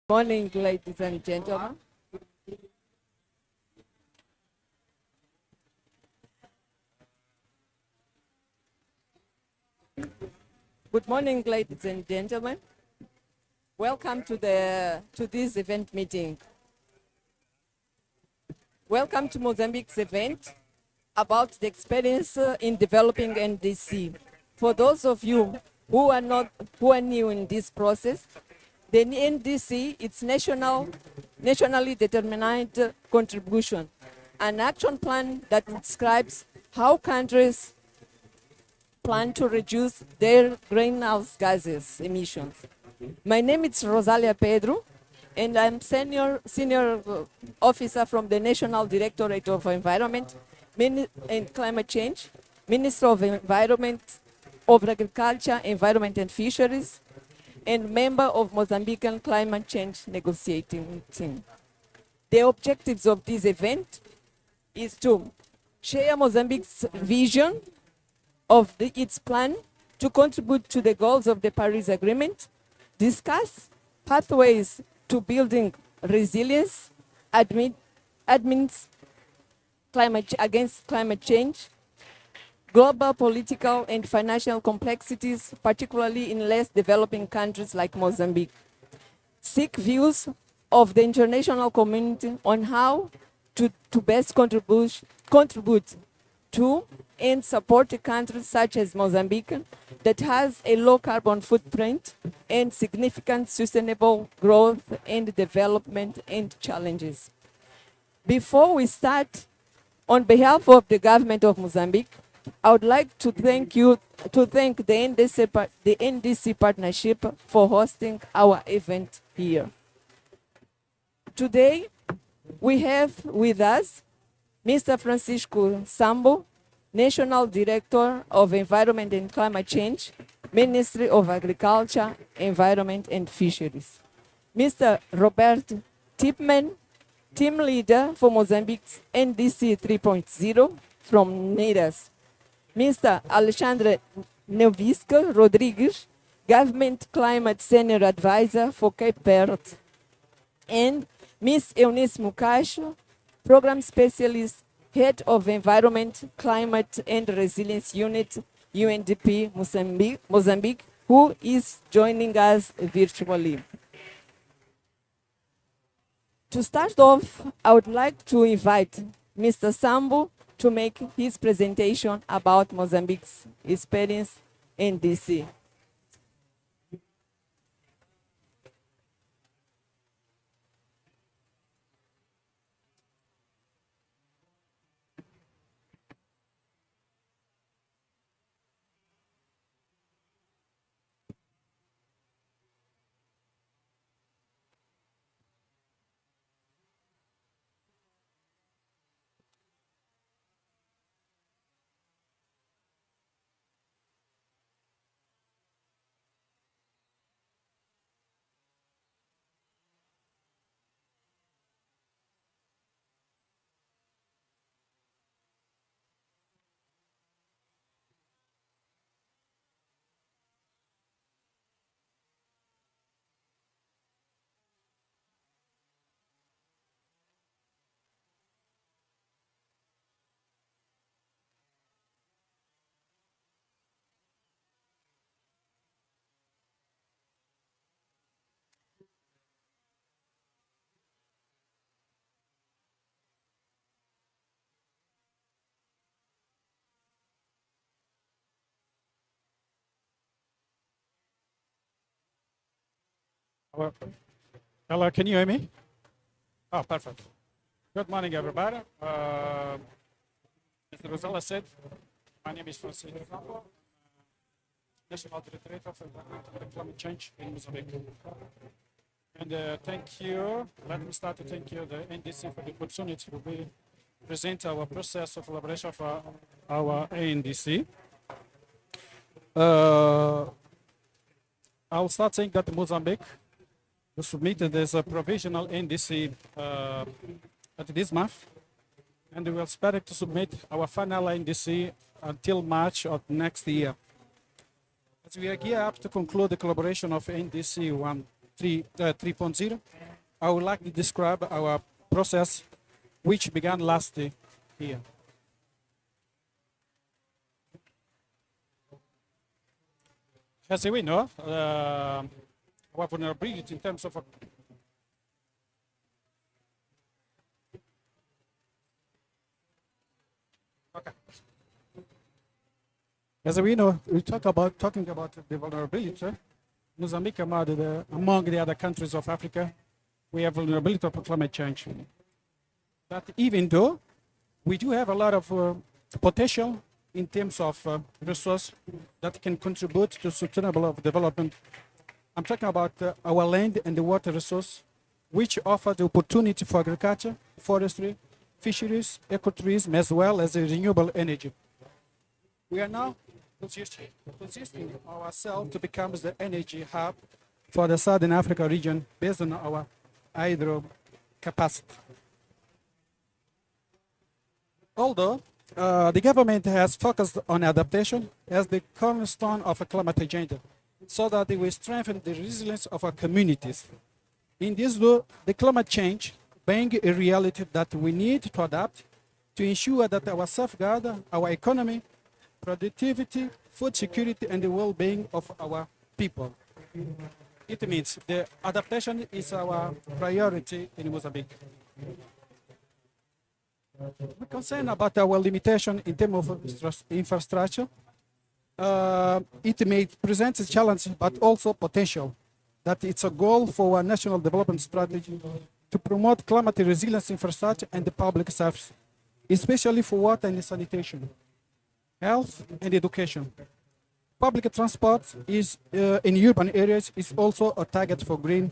Morning, ladies and gentlemen. Good morning, ladies and gentlemen. Welcome to this event meeting. Welcome to Mozambique's event about the experience in developing NDC. For those of you who are new in this process, the NDC it's nationally determined contribution, an action plan that describes how countries plan to reduce their greenhouse gases emissions. My name is Rosalia Pedro, and I'm senior officer from the National Directorate of Environment and Climate Change, Minister of Environment, of Agriculture, Environment and Fisheries, and member of Mozambican Climate Change Negotiating Team. The objectives of this event is to share Mozambique's vision of its plan to contribute to the goals of the Paris Agreement, discuss pathways to building resilience against climate change, global political and financial complexities, particularly in less developing countries like Mozambique, seek views of the international community on how to best contribute to and support a country such as Mozambique that has a low carbon footprint and significant sustainable growth and development and challenges. Before we start, on behalf of the government of Mozambique, I would like to thank the NDC partnership for hosting our event here. Today, we have with us Mr. Francisco Sambo, National Director of Environment and Climate Change, Ministry of Agriculture, Environment and Fisheries. Mr. Robert Tipman, Team Leader for Mozambique's NDC 3.0 from NEDAS. Mr. Alexandre Nevisca Rodrigues, Government Climate Senior Advisor for Cape Verde. And Ms. Eunice Mucacho, Program Specialist, Head of Environment, Climate and Resilience Unit, UNDP Mozambique, who is joining us virtually. To start off, I would like to invite Mr. Sambo to make his presentation about Mozambique's experience in DC. Hello. Hello, can you hear me? Oh, perfect. Good morning, everybody. As Rosella said, my name is Francisco Sambo, National Director of Climate Change in Mozambique. And thank you. Let me start to thank you, the NDC, for the opportunity to present our process of elaboration for our NDC. I'll start saying that Mozambique submitted as a provisional NDC at this month, and we will expect to submit our final NDC until March of next year. As we are geared up to conclude the collaboration of NDC 1 3.0, I would like to describe our process, which began last year. As we know, our vulnerability in terms of okay. As we know, we talking about the vulnerability. Mozambique, among the other countries of Africa, we have vulnerability to climate change. But even though we do have a lot of potential in terms of resource that can contribute to sustainable development, I'm talking about our land and the water resource, which offer the opportunity for agriculture, forestry, fisheries, ecotourism, as well as renewable energy. We are now positioning ourselves to become the energy hub for the Southern Africa region based on our hydro capacity. Although the government has focused on adaptation as the cornerstone of a climate agenda, so that they will strengthen the resilience of our communities. In this law, the climate change being a reality that we need to adapt to ensure that our safeguard, our economy, productivity, food security, and the well-being of our people. It means the adaptation is our priority in Mozambique. We're concerned about our limitation in terms of infrastructure. It may present a challenge, but also potential. That it's a goal for our national development strategy to promote climate resilience infrastructure and the public service, especially for water and sanitation, health and education. Public transport is in urban areas is also a target for green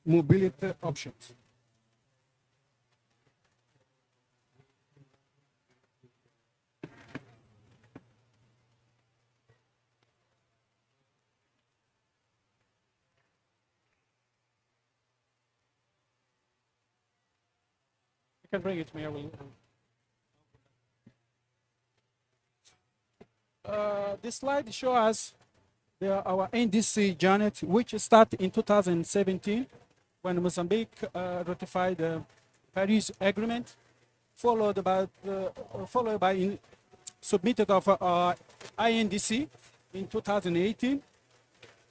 mobility options. You can bring it to me, I will. This slide shows us our NDC journey, which started in 2017 when Mozambique ratified the Paris Agreement, followed by submitted of INDC in 2018,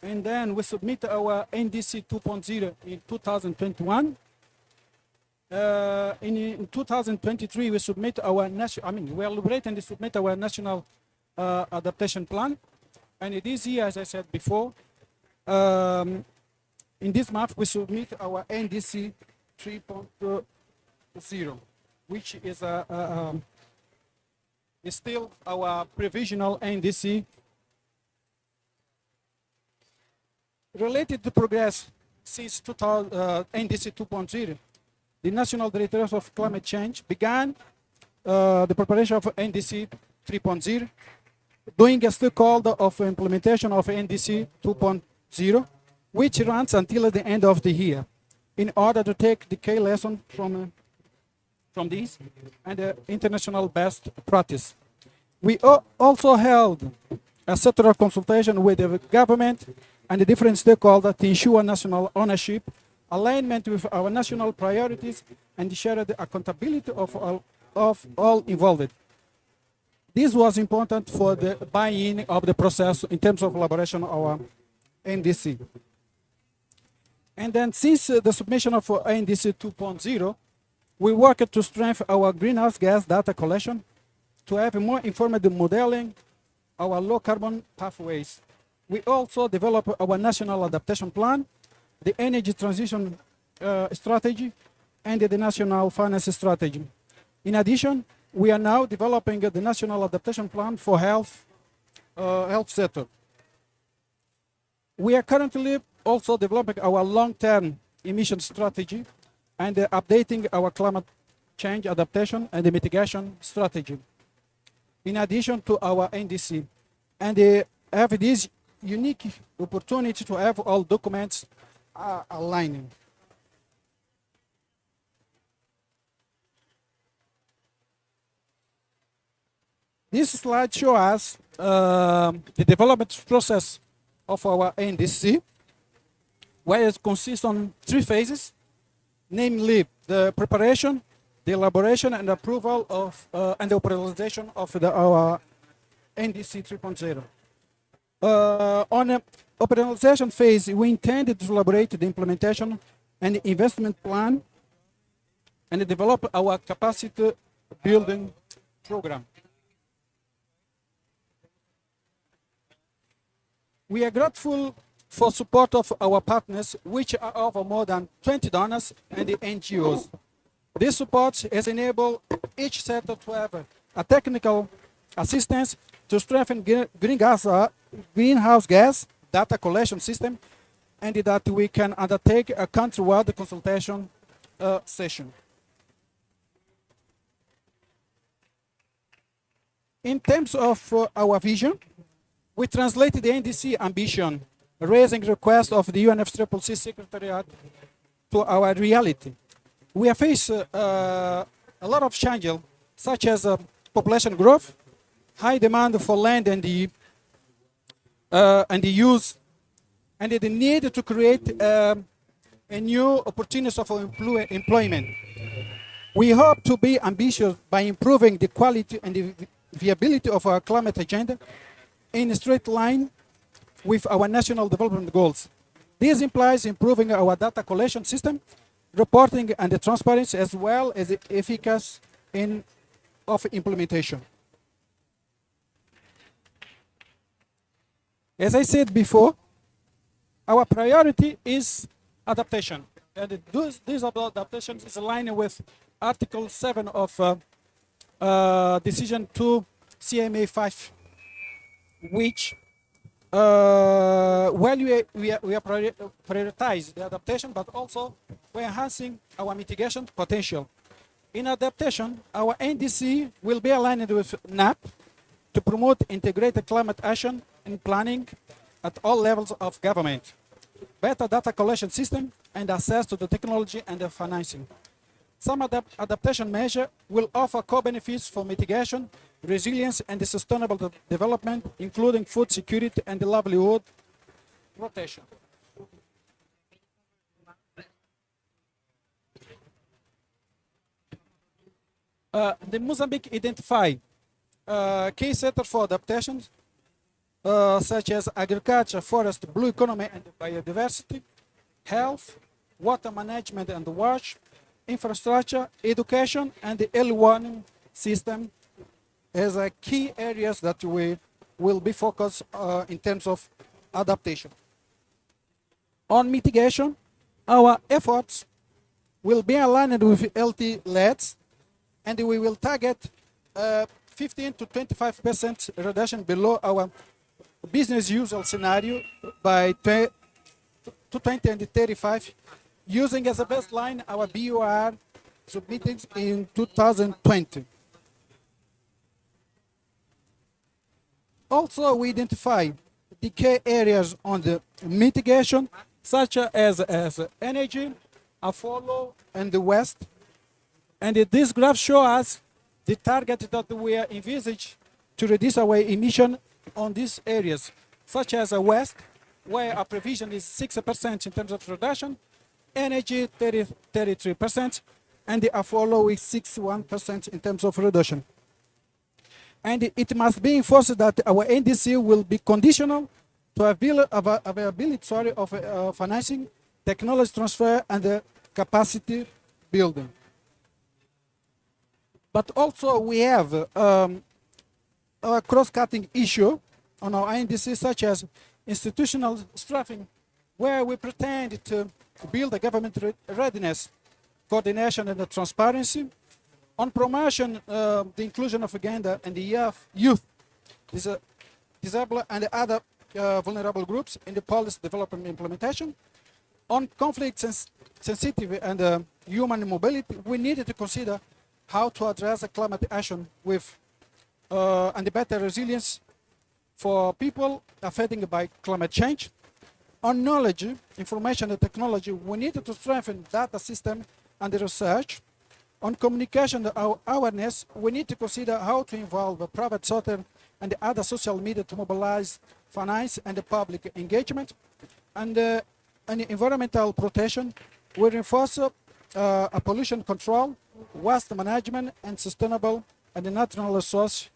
and then we submit our NDC 2.0 in 2021. In 2023, we submit our national. We elaborate and submit our national adaptation plan. And this year, as I said before, in this month we submit our NDC 3.0, which is still our provisional NDC. Related to progress since NDC 2.0, the National Directorate of Climate Change began the preparation of NDC 3.0, doing a stakeholder of implementation of NDC 2.0, which runs until the end of the year, in order to take the key lesson from this and the international best practice. We also held a sectoral consultation with the government and the different stakeholders to ensure national ownership, alignment with our national priorities, and share the accountability of all involved. This was important for the buy-in of the process in terms of elaboration of our NDC. And then since the submission of NDC 2.0, we worked to strengthen our greenhouse gas data collection, to have a more informed modeling our low carbon pathways. We also developed our national adaptation plan, the energy transition strategy, and the national finance strategy. In addition, we are now developing the national adaptation plan for health sector. We are currently also developing our long-term emission strategy and updating our climate change adaptation and the mitigation strategy, in addition to our NDC. And have this unique opportunity to have all documents aligning. This slide shows us the development process of our NDC. where it consists on 3 phases, namely the preparation, the elaboration and approval of and the operationalization of our NDC 3.0. On the operationalization phase, we intended to elaborate the implementation and the investment plan and develop our capacity building program. We are grateful for support of our partners, which are over more than 20 donors and the NGOs. This support has enabled each sector to have a technical assistance to strengthen greenhouse gas data collection system, and that we can undertake a country-wide consultation session. In terms of our vision, we translated the NDC ambition, raising requests of the UNFCCC Secretariat to our reality. We have faced a lot of challenges, such as population growth, high demand for land and the use, and the need to create a new opportunities of employment. We hope to be ambitious by improving the quality and the viability of our climate agenda in a straight line with our national development goals. This implies improving our data collection system, reporting and the transparency, as well as the efficacy of implementation. As I said before, our priority is adaptation. And this adaptation is aligned with Article 7 of Decision 2 CMA 5, which while we prioritize the adaptation, but also we're enhancing our mitigation potential. In adaptation, our NDC will be aligned with NAP to promote integrated climate action and planning at all levels of government, better data collection system, and access to the technology and the financing. Some adaptation measures will offer co-benefits for mitigation, resilience, and the sustainable development, including food security and the livelihood protection. The Mozambique identify key sectors for adaptations, such as agriculture, forest, blue economy, and biodiversity, health, water management and wash, infrastructure, education, and the early warning system as key areas that we will be focused in terms of adaptation. On mitigation, our efforts will be aligned with LT-LEDs, and we will target 15 to 25% reduction below our business usual scenario by 2035, using as a baseline our BUR submitted in 2020. Also, we identify the key areas on the mitigation, such as energy, Afolo, and the West. And this graph shows us the target that we are envisaged to reduce our emission on these areas, such as West, where our provision is 6% in terms of reduction, energy 33%, and the Afolo is 61% in terms of reduction. And it must be enforced that our NDC will be conditional to availability of financing, technology transfer, and capacity building. But also we have a cross-cutting issue on our NDC, such as institutional strengthening, where we pretend to build a government readiness, coordination, and transparency. On promotion, the inclusion of gender and the youth, disabled, and other vulnerable groups in the policy development implementation. On conflict sensitive and human mobility, we needed to consider how to address climate action with and better resilience for people affected by climate change. On knowledge, information, and technology, we needed to strengthen data system and the research. On communication and awareness, we need to consider how to involve the private sector and the other social media to mobilize finance and the public engagement. And and environmental protection, we reinforce a pollution control, waste management, and sustainable and natural resource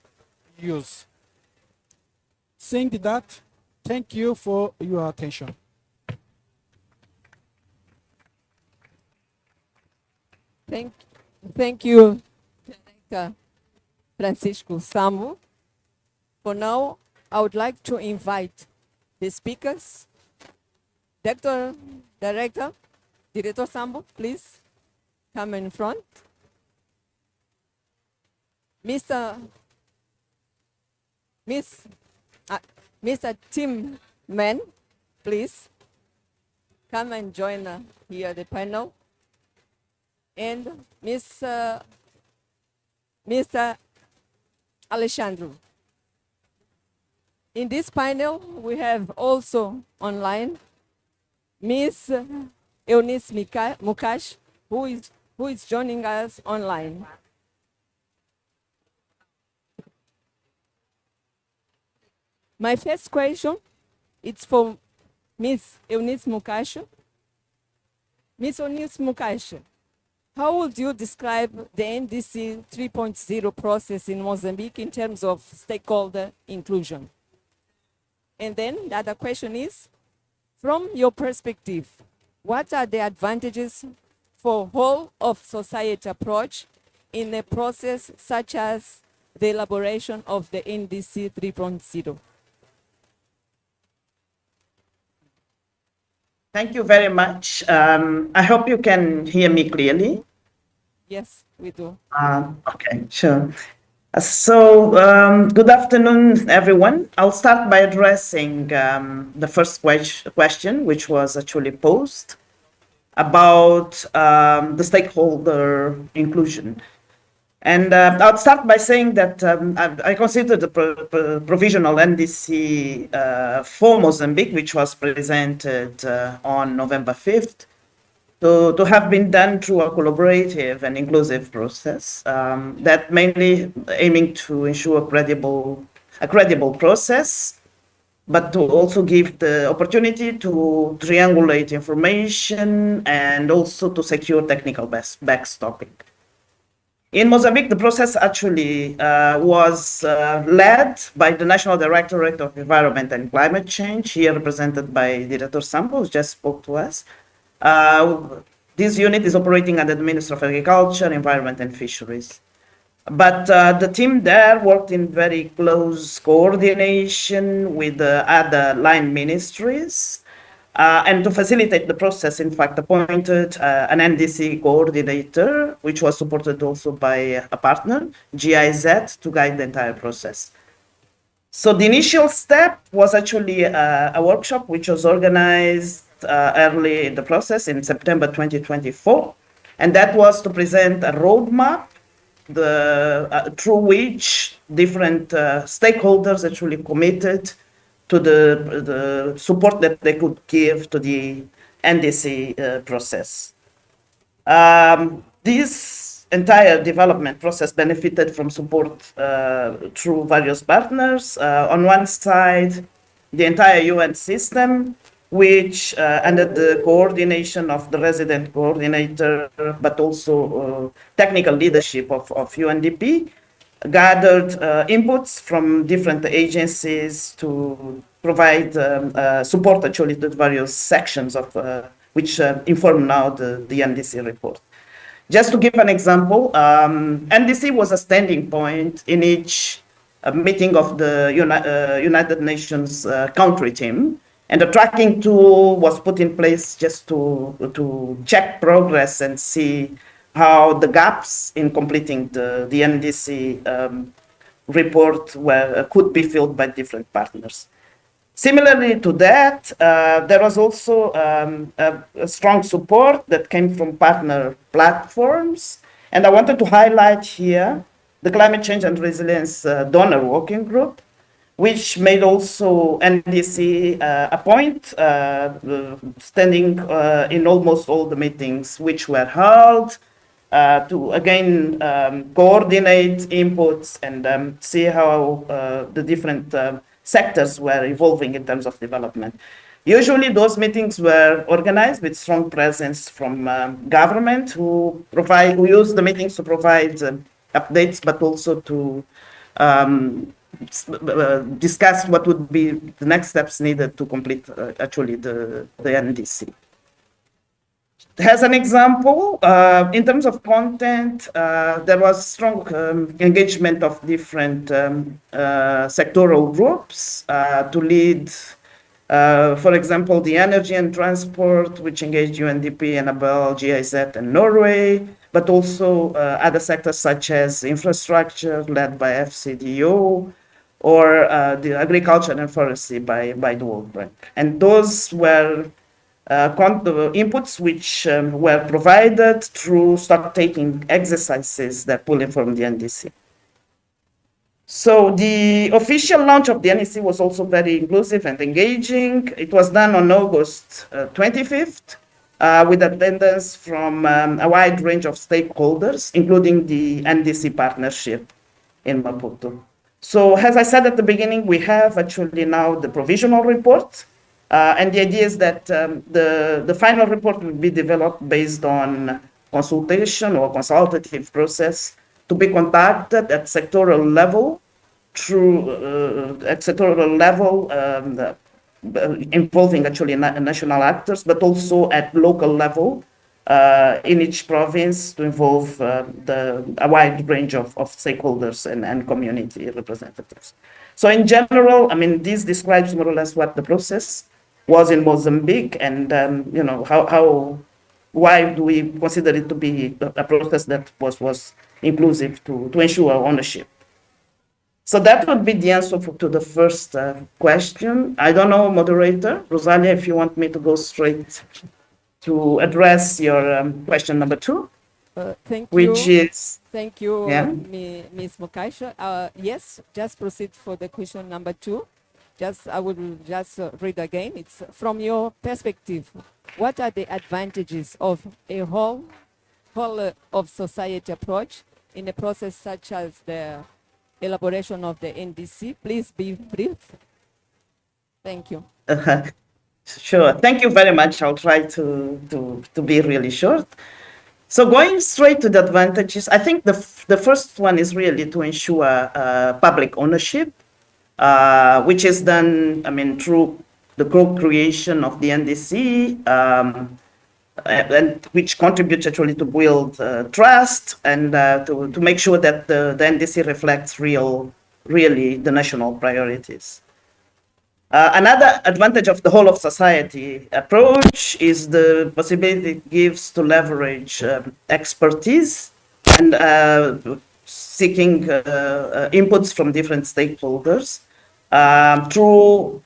use. Saying that, thank you for your attention. Thank you, Director Francisco Sambo. For now, I would like to invite the speakers. Director Sambo, please come in front. Mr. Tim Mann, please come and join here the panel. And Mr. Alexandre. In this panel, we have also online Ms. Eunice Mukash, who is joining us online. My first question is for Ms. Eunice Mukash. Ms. Eunice Mukash, how would you describe the NDC 3.0 process in Mozambique in terms of stakeholder inclusion? And then the other question is, from your perspective, what are the advantages for whole of society approach in a process such as the elaboration of the NDC 3.0? Thank you very much. I hope you can hear me clearly. Yes, we do. Okay, sure. Good afternoon, everyone. I'll start by addressing the first question, which was actually posed about the stakeholder inclusion. And I'll start by saying that I consider the provisional NDC for Mozambique, which was presented on November 5th, to have been done through a collaborative and inclusive process that mainly aiming to ensure a credible process, but to also give the opportunity to triangulate information and also to secure technical backstopping. In Mozambique, the process actually was led by the National Directorate of Environment and Climate Change, here represented by Director Sampo, who just spoke to us. This unit is operating under the Ministry of Agriculture, Environment and Fisheries. But the team there worked in very close coordination with the other line ministries. And to facilitate the process, in fact, appointed an NDC coordinator, which was supported also by a partner, GIZ, to guide the entire process. So the initial step was actually a workshop which was organized early in the process in September 2024. And that was to present a roadmap through which different stakeholders actually committed to the support that they could give to the NDC process. This entire development process benefited from support through various partners. On one side, the entire UN system, which under the coordination of the resident coordinator, but also technical leadership of UNDP, gathered inputs from different agencies to provide support actually to various sections of which inform now the NDC report. Just to give an example, NDC was a standing point in each meeting of the United Nations country team, and a tracking tool was put in place just to check progress and see how the gaps in completing the NDC report could be filled by different partners. Similarly to that, there was also a strong support that came from partner platforms. And I wanted to highlight here the Climate Change and Resilience Donor Working Group, which made also NDC a point, standing in almost all the meetings which were held, to again coordinate inputs and see how the different sectors were evolving in terms of development. Usually those meetings were organized with strong presence from government who use the meetings to provide updates, but also to discuss what would be the next steps needed to complete actually the NDC. As an example, in terms of content, there was strong engagement of different sectoral groups to lead, for example, the energy and transport, which engaged UNDP, Annabelle, GIZ, and Norway, but also other sectors such as infrastructure, led by FCDO, or the agriculture and forestry by the World Bank. And those were inputs which were provided through stock-taking exercises that pull in from the NDC. So the official launch of the NDC was also very inclusive and engaging. It was done on August 25th with attendance from a wide range of stakeholders, including the NDC partnership in Maputo. So as I said at the beginning, we have actually now the provisional report. And the idea is that the final report will be developed based on consultation or consultative process to be conducted at sectoral level involving actually national actors, but also at local level in each province to involve a wide range of stakeholders and community representatives. So in general, I mean, this describes more or less what the process was in Mozambique, and you know why do we consider it to be a process that was inclusive to ensure ownership. So that would be the answer to the first question. I don't know, moderator Rosalia, if you want me to go straight to address your question number 2. Thank you. Which is thank you, yeah? Ms. Mokaisha. Yes, just proceed for the question number 2. I will just read again. It's from your perspective, what are the advantages of a whole of society approach in a process such as the elaboration of the NDC? Please be brief. Thank you. Sure. Thank you very much. I'll try to be really short. So going straight to the advantages, I think the first one is really to ensure public ownership, which is done, I mean, through the co-creation of the NDC, and which contributes actually to build trust and to make sure that the NDC reflects really the national priorities. Another advantage of the whole of society approach is the possibility it gives to leverage expertise and seeking inputs from different stakeholders through,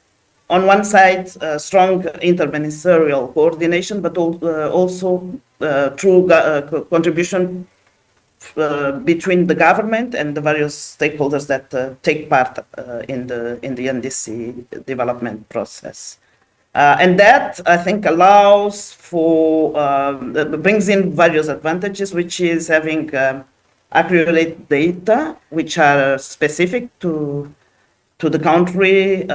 on one side, strong interministerial coordination, but also through contribution between the government and the various stakeholders that take part in the NDC development process. And that, I think, allows for, brings in various advantages, which is having accurate data, which are specific to the country,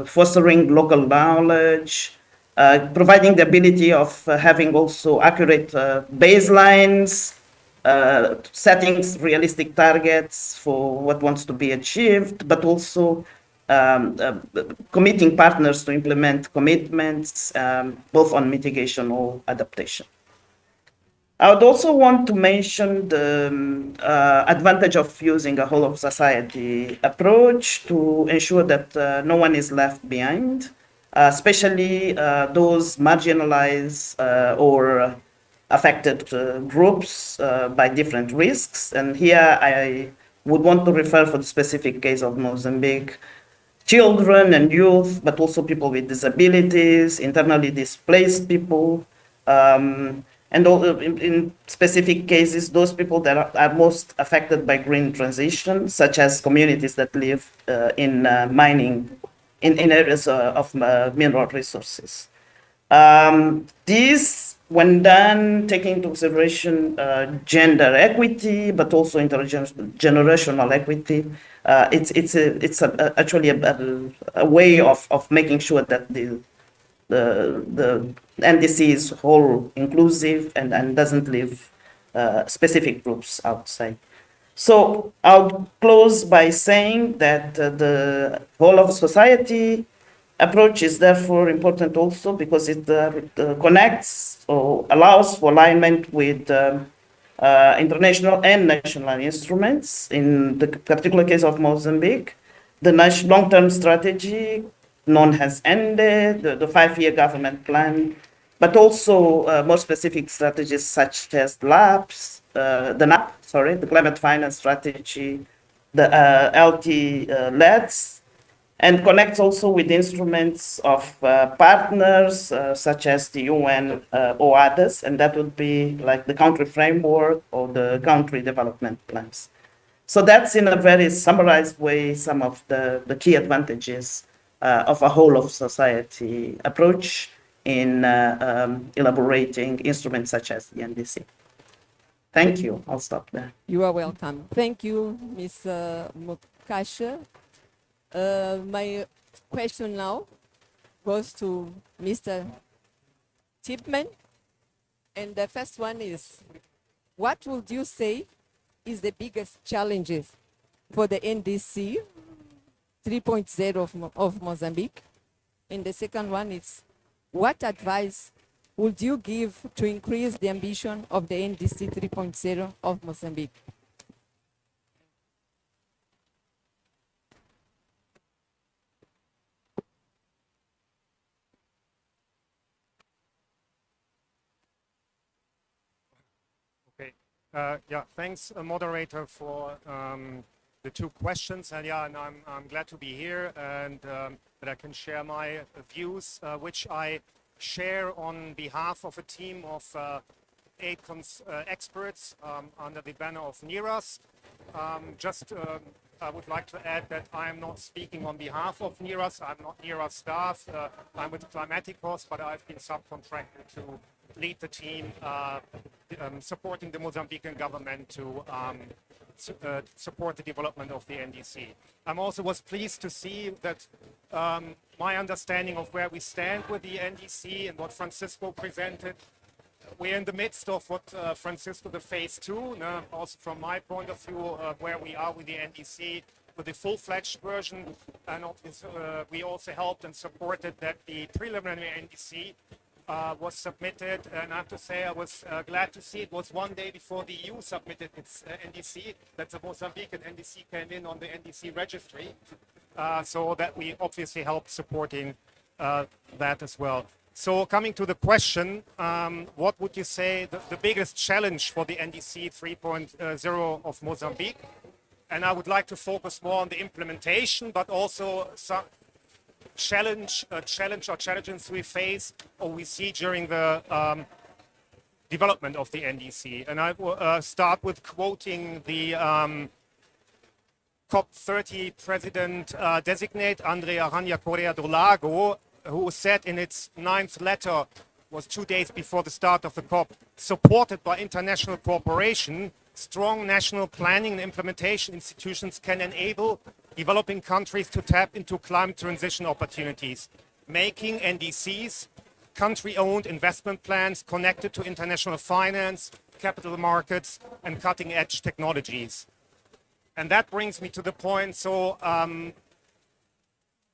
fostering local knowledge, providing the ability of having also accurate baselines, setting realistic targets for what wants to be achieved, but also committing partners to implement commitments, both on mitigation or adaptation. I would also want to mention the advantage of using a whole of society approach to ensure that no one is left behind, especially those marginalized or affected groups by different risks. And here I would want to refer for the specific case of Mozambique, children and youth, but also people with disabilities, internally displaced people, and in specific cases, those people that are most affected by green transition, such as communities that live in mining, in areas of mineral resources. This, when done, taking into consideration gender equity, but also intergenerational equity, it's actually a way of making sure that the NDC is whole inclusive and doesn't leave specific groups outside. So I'll close by saying that the whole of society approach is therefore important also because it connects or allows for alignment with international and national instruments. In the particular case of Mozambique, the long-term strategy known as NDC, the five-year government plan, but also more specific strategies such as LAPS, the climate finance strategy, the LT LEDs, and connects also with instruments of partners such as the UN or others, and that would be like the country framework or the country development plans. So that's in a very summarized way some of the key advantages of a whole of society approach in elaborating instruments such as the NDC. Thank you. I'll stop there. You are welcome. Thank you, Ms. Mukasha. My question now goes to Mr. Tipman. And the first one is, what would you say is the biggest challenges for the NDC 3.0 of Mozambique? And the second one is, what advice would you give to increase the ambition of the NDC 3.0 of Mozambique? Okay. Yeah, thanks, moderator, for the two questions. And yeah, and I'm glad to be here and that I can share my views, which I share on behalf of a team of 8 experts under the banner of NIRAS. I would like to add that I am not speaking on behalf of NIRAS. I'm not NIRAS staff. I'm with Climaticos, but I've been subcontracted to lead the team supporting the Mozambican government to support the development of the NDC. I also was pleased to see that my understanding of where we stand with the NDC and what Francisco presented, we're in the midst of what Francisco, the phase 2, also from my point of view, where we are with the NDC, with the full-fledged version. And we also helped and supported that the preliminary NDC was submitted, and I have to say I was glad to see it was one day before the EU submitted its NDC, that the Mozambican NDC came in on the NDC registry, so that we obviously helped supporting that as well. So coming to the question, what would you say the biggest challenge for the NDC 3.0 of Mozambique? And I would like to focus more on the implementation, but also some challenges we face or we see during the development of the NDC. And I will start with quoting the COP30 president designate, Andrea Rania Correa do Lago, who said in its 9th letter, was 2 days before the start of the COP, supported by international cooperation, strong national planning and implementation institutions can enable developing countries to tap into climate transition opportunities, making NDCs country-owned investment plans connected to international finance, capital markets, and cutting-edge technologies. And that brings me to the point, so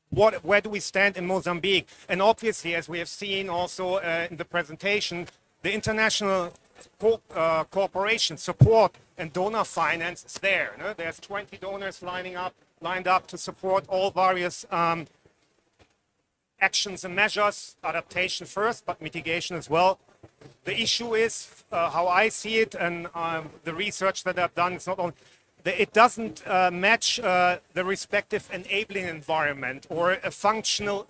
where do we stand in Mozambique? And obviously, as we have seen also in the presentation, the international cooperation, support, and donor finance is there. No? There's 20 donors lined up to support all various actions and measures, adaptation first, but mitigation as well. The issue is, how I see it, and the research that I've done, it's not only, it doesn't match the respective enabling environment or a functional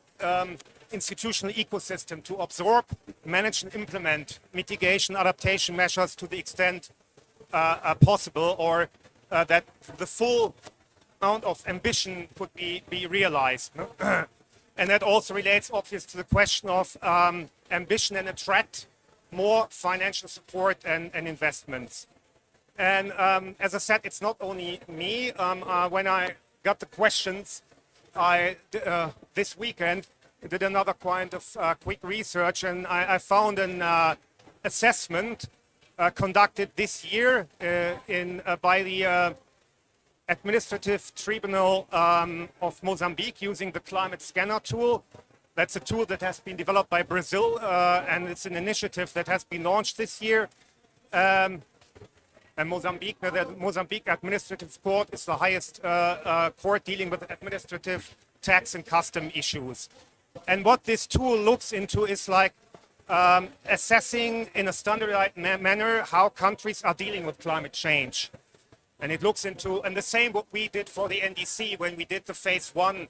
institutional ecosystem to absorb, manage, and implement mitigation, adaptation measures to the extent possible, or that the full amount of ambition could be realized. And that also relates, obviously, to the question of ambition and attract more financial support and investments. And as I said, it's not only me. When I got the questions this weekend, did another kind of quick research, and I found an assessment conducted this year by the Administrative Tribunal of Mozambique using the climate scanner tool. That's a tool that has been developed by Brazil, and it's an initiative that has been launched this year. And Mozambique, the Mozambique Administrative Court is the highest court dealing with administrative, tax and custom issues. And what this tool looks into is like assessing in a standardized manner how countries are dealing with climate change. And it looks into, and the same what we did for the NDC when we did the phase one,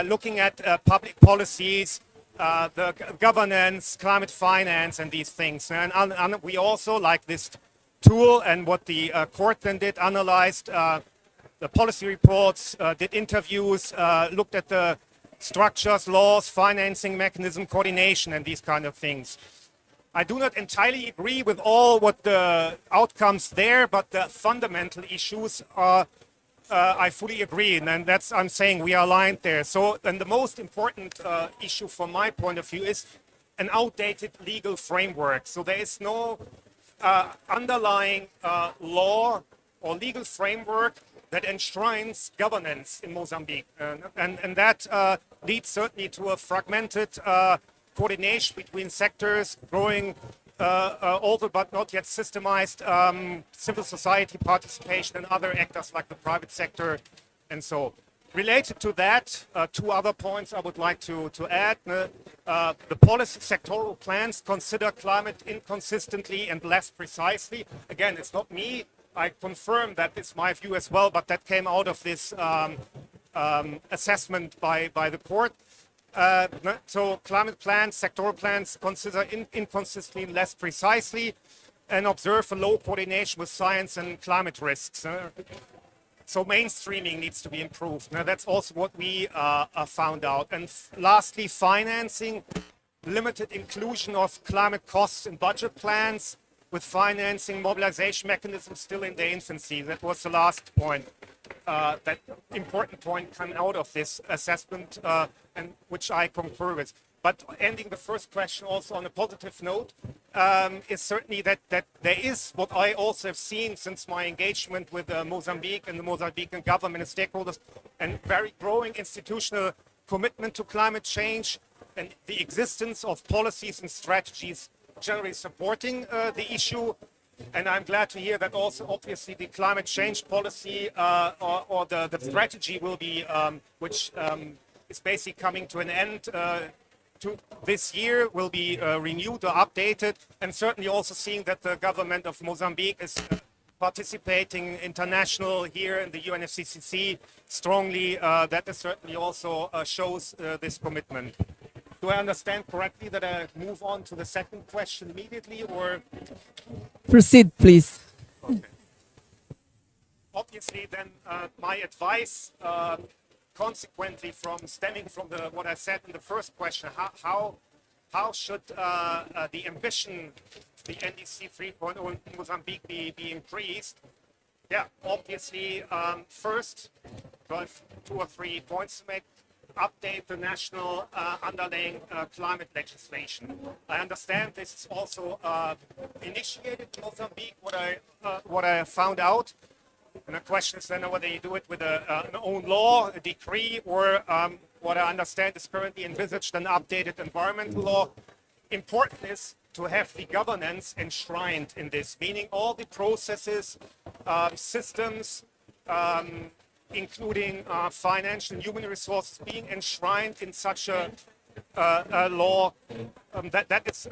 looking at public policies, the governance, climate finance, and these things. And we also, like this tool and what the court then did, analyzed the policy reports, did interviews, looked at the structures, laws, financing mechanism, coordination, and these kind of things. I do not entirely agree with all what the outcomes there, but the fundamental issues are, I fully agree, and that's, I'm saying we are aligned there. So, and the most important issue from my point of view is an outdated legal framework. So there is no underlying law or legal framework that enshrines governance in Mozambique. And that leads certainly to a fragmented coordination between sectors, growing over but not yet systemized civil society participation and other actors like the private sector and so. Related to that, two other points I would like to add. The policy sectoral plans consider climate inconsistently and less precisely. Again, it's not me. I confirm that it's my view as well, but that came out of this assessment by the court. So climate plans, sectoral plans consider inconsistently and less precisely and observe a low coordination with science and climate risks. So mainstreaming needs to be improved. Now that's also what we found out. And lastly, financing, limited inclusion of climate costs in budget plans with financing mobilization mechanisms still in their infancy. That was the last point. That important point come out of this assessment, and which I concur with. But ending the first question also on a positive note, is certainly that there is what I also have seen since my engagement with Mozambique and the Mozambican government and stakeholders, and very growing institutional commitment to climate change and the existence of policies and strategies generally supporting the issue. And I'm glad to hear that also obviously the climate change policy or the strategy will be, which is basically coming to an end this year, will be renewed or updated, and certainly also seeing that the government of Mozambique is participating international here in the UNFCCC strongly, that is certainly also shows this commitment. Do I understand correctly that I move on to the second question immediately, or? Proceed, please. Okay. Obviously, then my advice, consequently stemming from what I said in the first question, how should the ambition, the NDC 3.0 in Mozambique be increased? Yeah, obviously, first, I have 2 or 3 points to make. Update the national underlying climate legislation. I understand this is also initiated in Mozambique, what I found out. And the question is then whether you do it with an own law, a decree, or what I understand is currently envisaged an updated environmental law. Important is to have the governance enshrined in this, meaning all the processes, systems, including financial and human resources being enshrined in such a law, that is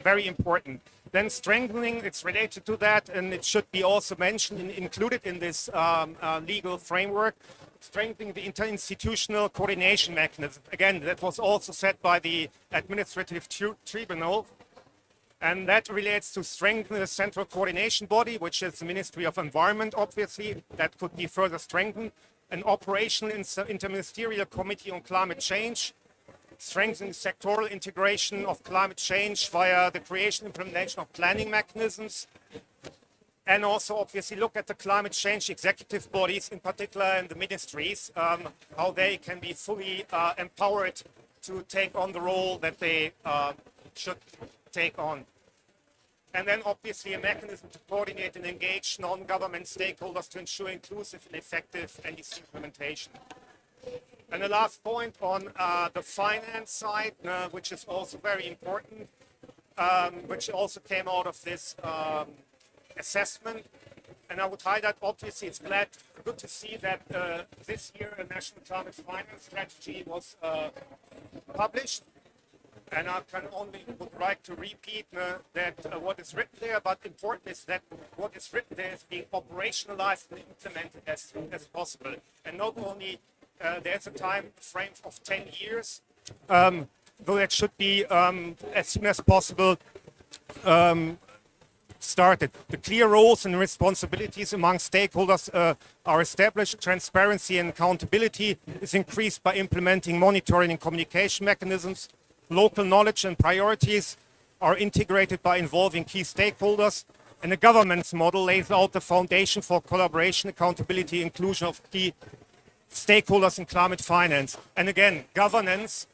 very important. Then strengthening, it's related to that, and it should be also mentioned and included in this legal framework, strengthening the interinstitutional coordination mechanism. Again, that was also said by the Administrative Tribunal, and that relates to strengthening the central coordination body, which is the Ministry of Environment, obviously. That could be further strengthened. An operational interministerial committee on climate change, strengthening sectoral integration of climate change via the creation and implementation of planning mechanisms, and also obviously look at the climate change executive bodies, in particular in the ministries, how they can be fully empowered to take on the role that they should take on. And then obviously a mechanism to coordinate and engage non-government stakeholders to ensure inclusive and effective NDC implementation. And the last point on the finance side, which is also very important, which also came out of this assessment. And I would highlight, obviously, it's good to see that this year a national climate finance strategy was published. And I would like to repeat that what is written there, but important is that what is written there is being operationalized and implemented as soon as possible. And not only there's a time frame of 10 years, though that should be as soon as possible started. The clear roles and responsibilities among stakeholders are established. Transparency and accountability is increased by implementing monitoring and communication mechanisms. Local knowledge and priorities are integrated by involving key stakeholders. And the governance model lays out the foundation for collaboration, accountability, inclusion of key stakeholders in climate finance. And again, governance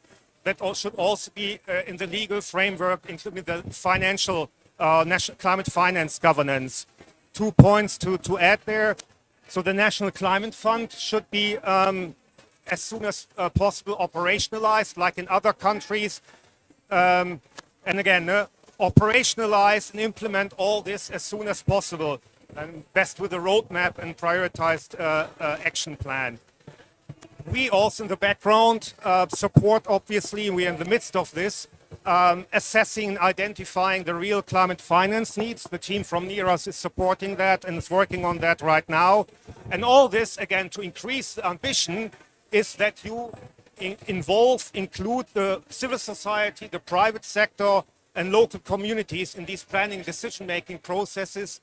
that should also be in the legal framework, including the financial national climate finance governance. 2 points to add there. So the National Climate Fund should be as soon as possible operationalized, like in other countries. And again, operationalize and implement all this as soon as possible, and best with a roadmap and prioritized action plan. We also in the background support, obviously, we are in the midst of this, assessing and identifying the real climate finance needs. The team from NERAS is supporting that and is working on that right now. And all this, again, to increase the ambition is that you include the civil society, the private sector, and local communities in these planning decision-making processes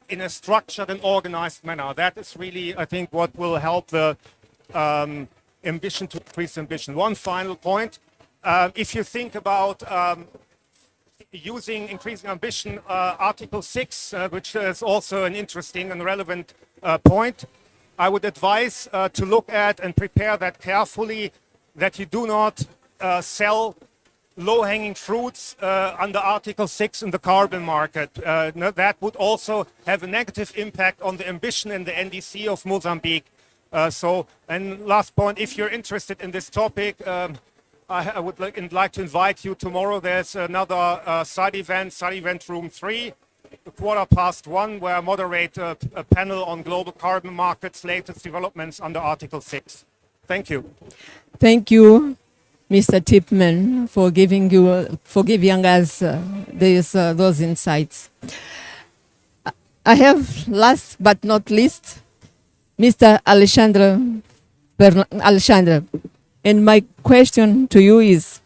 in a structured and organized manner. That is really, I think, what will help the ambition to increase ambition. One final point. If you think about increasing ambition, Article 6, which is also an interesting and relevant point, I would advise to look at and prepare that carefully, that you do not sell low-hanging fruits under Article 6 in the carbon market. That would also have a negative impact on the ambition in the NDC of Mozambique. And last point, if you're interested in this topic, I would like to invite you tomorrow. There's another side event room 3, 1:15, where I moderate a panel on global carbon markets, latest developments under Article 6. Thank you. Thank you, Mr. Tipman, for giving us those insights. I have, last but not least, Mr. Alexandre. And my question to you is,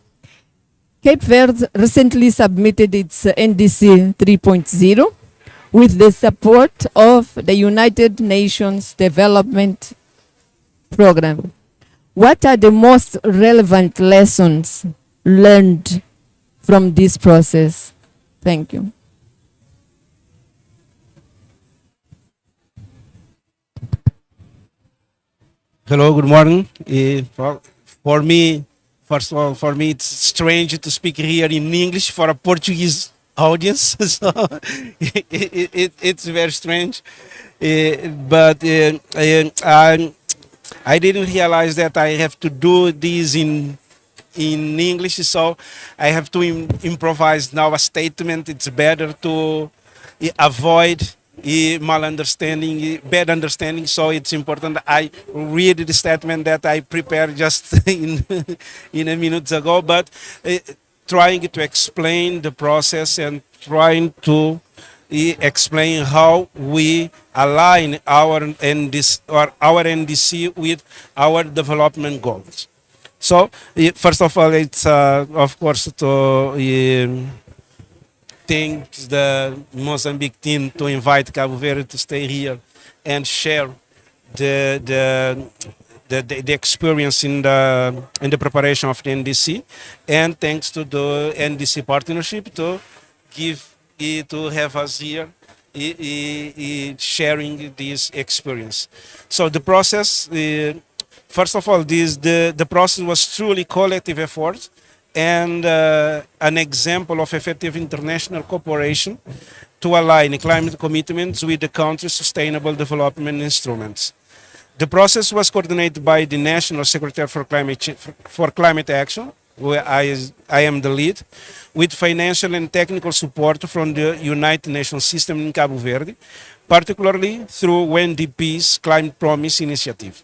Cape Verde recently submitted its NDC 3.0 with the support of the United Nations Development Program. What are the most relevant lessons learned from this process? Thank you. Hello, good morning. For me, first of all, for me, it's strange to speak here in English for a Portuguese audience. So it's very strange. But I didn't realize that I have to do this in English, so I have to improvise now a statement. It's better to avoid malunderstanding, bad understanding. So it's important that I read the statement that I prepared just in a minute ago, but trying to explain the process and trying to explain how we align our NDC with our development goals. So first of all, it's of course to thank the Mozambique team to invite Cabo Verde to stay here and share the experience in the preparation of the NDC, and thanks to the NDC partnership to have us here sharing this experience. So the process, First of all, the process was truly collective effort and an example of effective international cooperation to align climate commitments with the country's sustainable development instruments. The process was coordinated by the National Secretary for Climate Action, where I am the lead, with financial and technical support from the United Nations system in Cabo Verde, particularly through UNDP's Climate Promise initiative.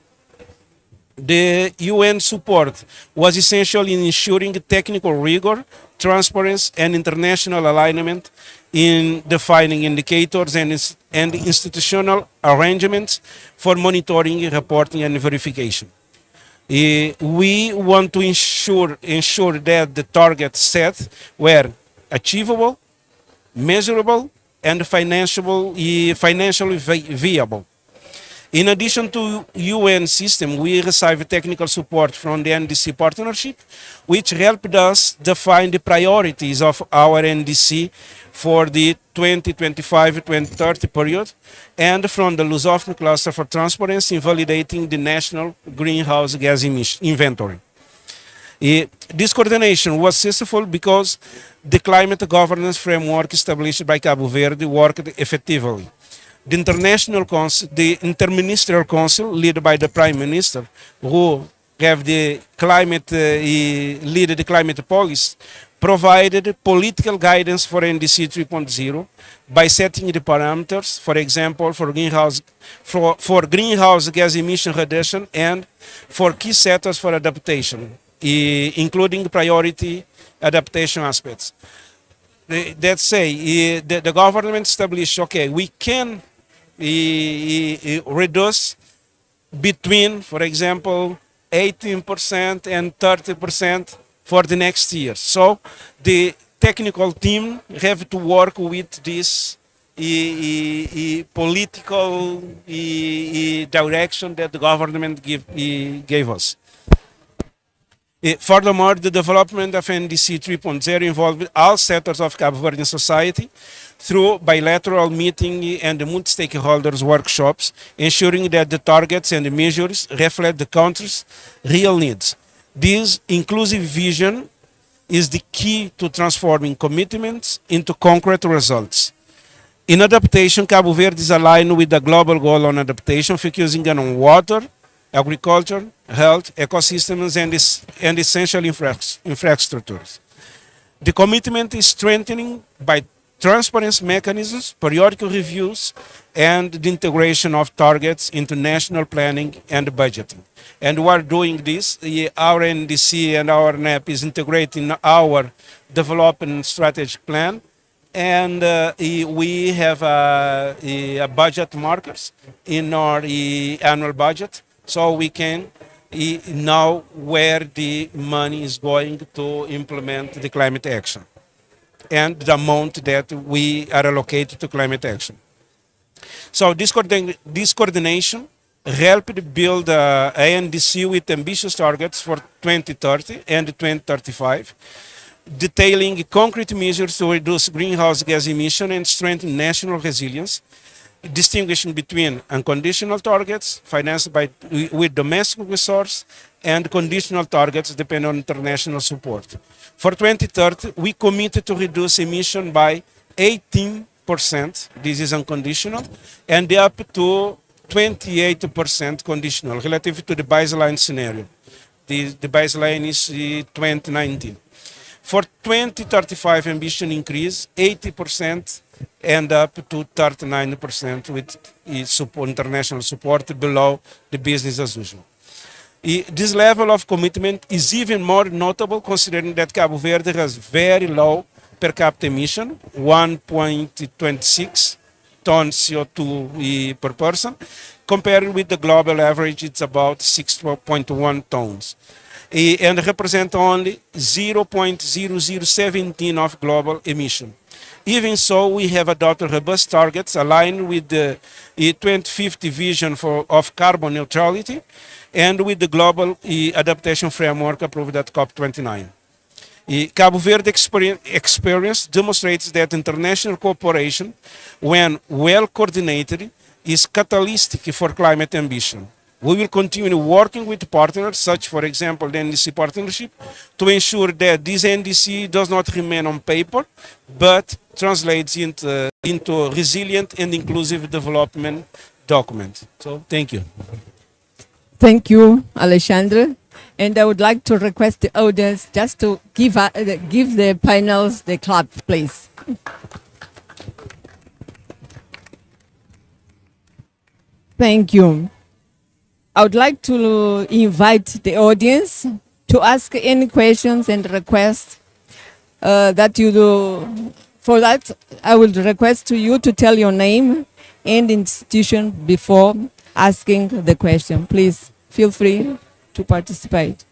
The UN support was essential in ensuring technical rigor, transparency, and international alignment in defining indicators and institutional arrangements for monitoring, reporting, and verification. We want to ensure that the targets set were achievable, measurable, and financially viable. In addition to UN system, we received technical support from the NDC partnership, which helped us define the priorities of our NDC for the 2025-2030 period, and from the Lusophone Cluster for Transparency in validating the national greenhouse gas emission inventory. This coordination was successful because the climate governance framework established by Cabo Verde worked effectively. The International Council, the Interministerial Council, led by the Prime Minister, who have the climate, lead the climate policy, provided political guidance for NDC 3.0 by setting the parameters, for example, for greenhouse gas emission reduction and for key sectors for adaptation, including priority adaptation aspects. Let's say the government established, okay, we can reduce between, for example, 18% and 30% for the next year. So the technical team have to work with this political direction that the government gave us. Furthermore, the development of NDC 3.0 involved all sectors of Cabo Verdean society through bilateral meeting and multi-stakeholders workshops, ensuring that the targets and the measures reflect the country's real needs. This inclusive vision is the key to transforming commitments into concrete results. In adaptation, Cabo Verde is aligned with the global goal on adaptation, focusing on water, agriculture, health, ecosystems, and essential infrastructures. The commitment is strengthening by transparency mechanisms, periodic reviews, and the integration of targets into national planning and budgeting. And we are doing this. Our NDC and our NEP is integrating our development strategy plan, and we have a budget markers in our annual budget, so we can know where the money is going to implement the climate action and the amount that we are allocated to climate action. So this coordination helped build a NDC with ambitious targets for 2030 and 2035, detailing concrete measures to reduce greenhouse gas emission and strengthen national resilience, distinguishing between unconditional targets financed with domestic resource and conditional targets depending on international support. For 2030, we committed to reduce emission by 18%, this is unconditional, and up to 28% conditional relative to the baseline scenario. The baseline is 2019. For 2035 ambition increase, 80% and up to 39% with international support below the business as usual. This level of commitment is even more notable considering that Cabo Verde has very low per capita emission, 1.26 tons CO2 per person, compared with the global average, it's about 6.1 tons. And represent only 0.0017 of global emission. Even so, we have adopted robust targets aligned with the 2050 vision of carbon neutrality and with the global adaptation framework approved at COP29. Cabo Verde experience demonstrates that international cooperation, when well coordinated, is catalytic for climate ambition. We will continue working with partners, such, for example, the NDC partnership, to ensure that this NDC does not remain on paper, but translates into resilient and inclusive development document. So, thank you. Thank you, Alexandre. And I would like to request the audience just to give the panels the clap, please. Thank you. I would like to invite the audience to ask any questions and requests that you do. For that, I would request to you to tell your name and institution before asking the question. Please feel free to participate.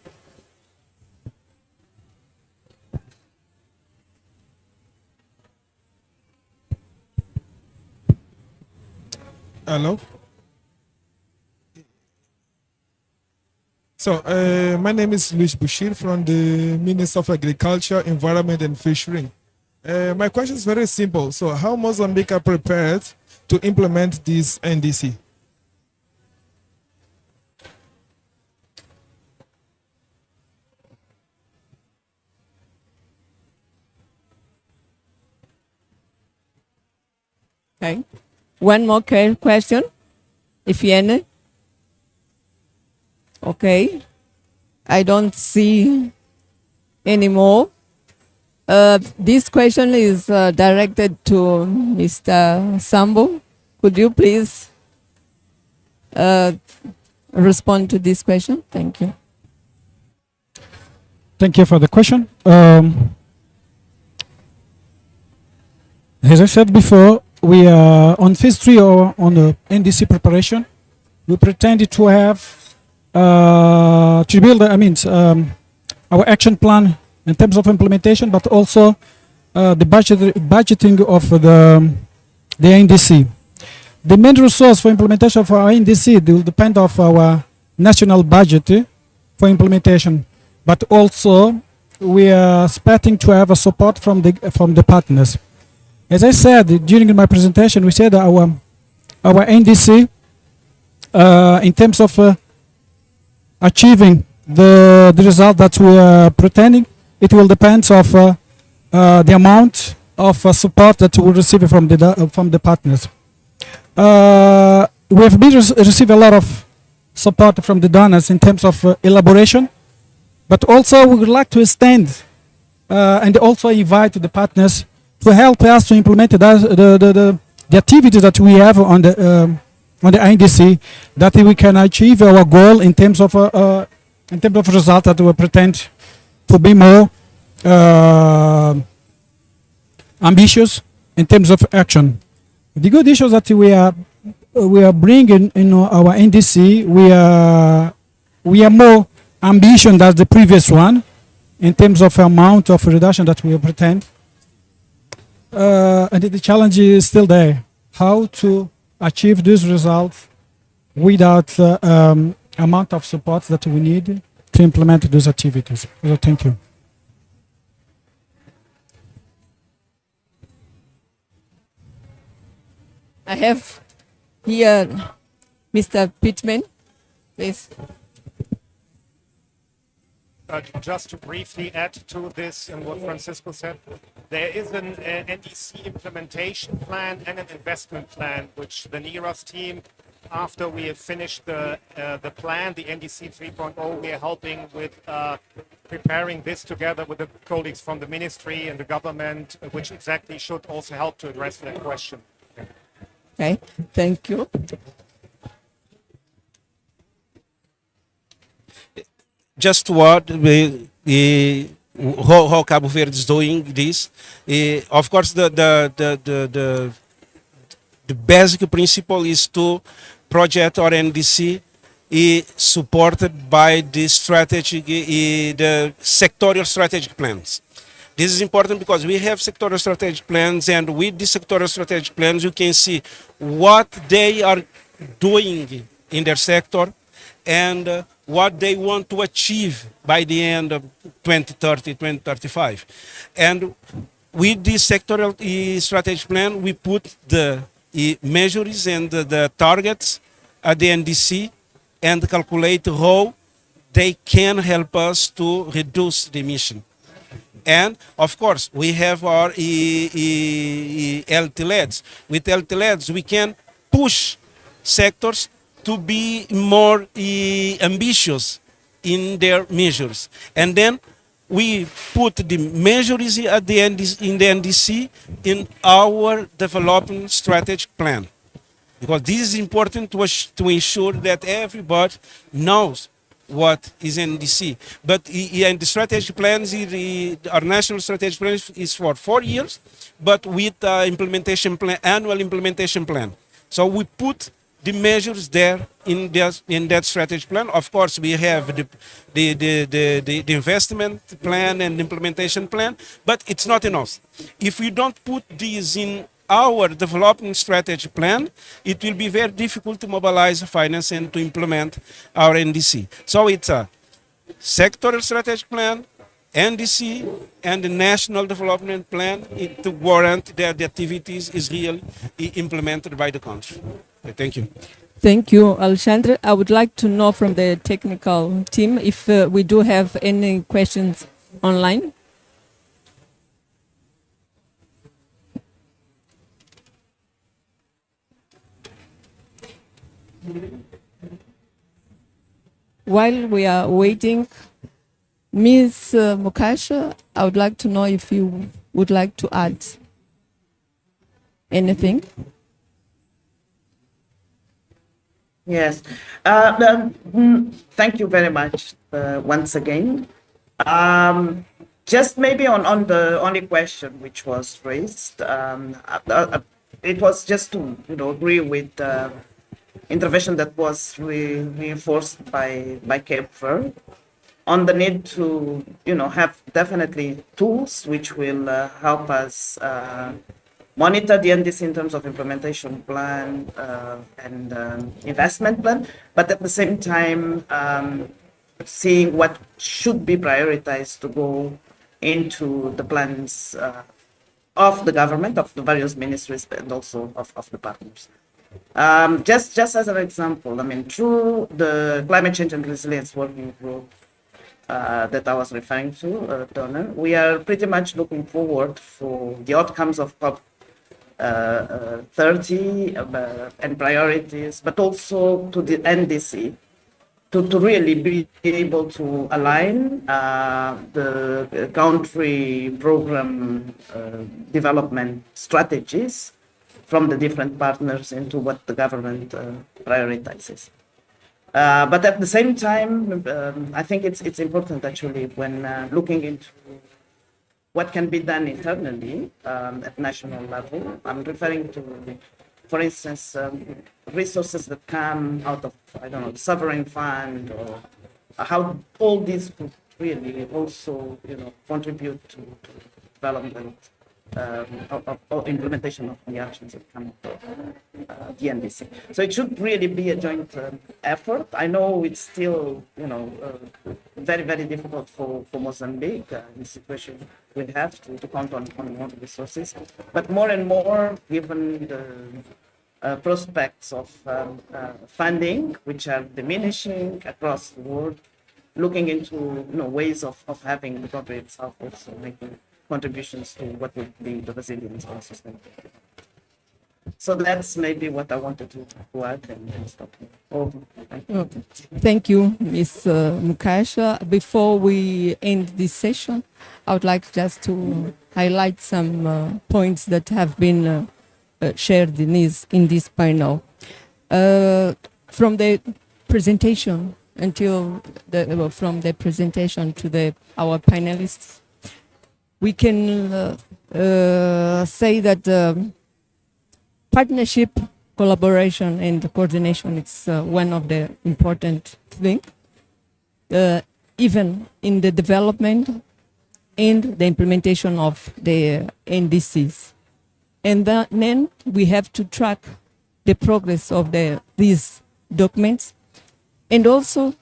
Hello. So, my name is Luis Bushir from the Ministry of Agriculture, Environment and Fishery. My question is very simple. So, how Mozambique are prepared to implement this NDC? Okay. One more question, if any. Okay. I don't see any more. This question is directed to Mr. Sambo. Could you please respond to this question? Thank you. Thank you for the question. As I said before, we are on phase 3 or on the NDC preparation. We pretended to have to build, our action plan in terms of implementation, but also the budgeting of the NDC. The main resource for implementation of our NDC will depend on our national budget for implementation, but also we are expecting to have a support from the partners. As I said during my presentation, we said our NDC, in terms of achieving the result that we are pretending, it will depend of the amount of support that we will receive from the partners. We have been received a lot of support from the donors in terms of elaboration, but also we would like to extend and also invite the partners to help us to implement the activities that we have on the NDC, that we can achieve our goal in terms of result that we pretend to be more ambitious in terms of action. The good issues that we are bringing in our NDC, we are more ambitious than the previous one in terms of amount of reduction that we pretend. And the challenge is still there, how to achieve these results without amount of support that we need to implement those activities. So thank you. I have here Mr. Pittman, please. Just to briefly add to this and what Francisco said, there is an NDC implementation plan and an investment plan, which the NERAS team, after we have finished the plan, the NDC 3.0, we are helping with preparing this together with the colleagues from the ministry and the government, which exactly should also help to address that question. Okay, thank you. Just what how Cabo Verde is doing this. Of course, the basic principle is to project our NDC supported by the strategic, the sectorial strategic plans. This is important because we have sectorial strategic plans, and with the sectorial strategic plans, you can see what they are doing in their sector and what they want to achieve by the end of 2030, 2035. And with this sectoral strategic plan, we put the measures and the targets at the NDC and calculate how they can help us to reduce the emission. And of course, we have our LTLEDs. With LTLEDs, we can push sectors to be more ambitious in their measures. And then we put the measures at the in the NDC in our development strategic plan. Because this is important to ensure that everybody knows what is NDC. But the strategic plans, our national strategic plan is for 4 years, but with implementation plan, annual implementation plan. So we put the measures there in that strategic plan. Of course, we have the investment plan and implementation plan, but it's not enough. If we don't put these in our development strategy plan, it will be very difficult to mobilize finance and to implement our NDC. So it's a sectoral strategic plan, NDC, and the national development plan to warrant that the activities is really implemented by the country. Okay, thank you. Thank you, Alexandre. I would like to know from the technical team if we do have any questions online. While we are waiting, Ms. Mukasha, I would like to know if you would like to add anything. Yes. Thank you very much once again. Just maybe on the only question which was raised, it was just to agree with the intervention that was reinforced by Cabo Verde on the need to have definitely tools which will help us monitor the NDC in terms of implementation plan and investment plan, but at the same time seeing what should be prioritized to go into the plans of the government, of the various ministries, and also of the partners. Just as an example, I mean, through the climate change and resilience working group that I was referring to, Donna, we are pretty much looking forward for the outcomes of COP 30 and priorities, but also to the NDC to really be able to align the country program development strategies from the different partners into what the government prioritizes. But at the same time, I think it's important actually when looking into what can be done internally at national level. I'm referring to, for instance, resources that come out of, I don't know, the sovereign fund, or how all these could really also, contribute to development or implementation of the actions that come out of the NDC. So it should really be a joint effort. I know it's still, very, very difficult for Mozambique in the situation we have to count on more resources. But more and more, given the prospects of funding, which are diminishing across the world, looking into ways of having the country itself also making contributions to what would be the resilience and sustainability. So that's maybe what I wanted to add and stop here. Over. Thank you. Okay. Thank you, Ms. Mukasha. Before we end this session, I would like just to highlight some points that have been shared in this panel. From the presentation from the presentation to our panelists, we can say that partnership, collaboration, and coordination is one of the important things, even in the development and the implementation of the NDCs. And then we have to track the progress of these documents, and also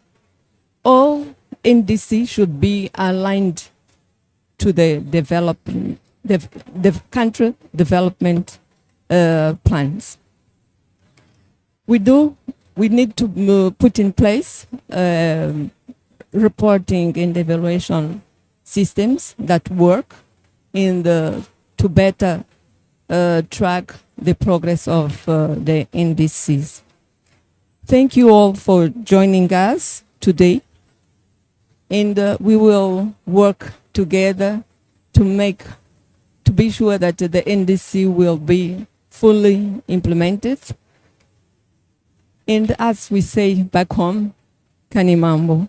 all NDC should be aligned to the development, the country development plans. We do we need to put in place reporting and evaluation systems that work to better track the progress of the NDCs. Thank you all for joining us today, and we will work together to be sure that the NDC will be fully implemented. And as we say back home, Kanimambo.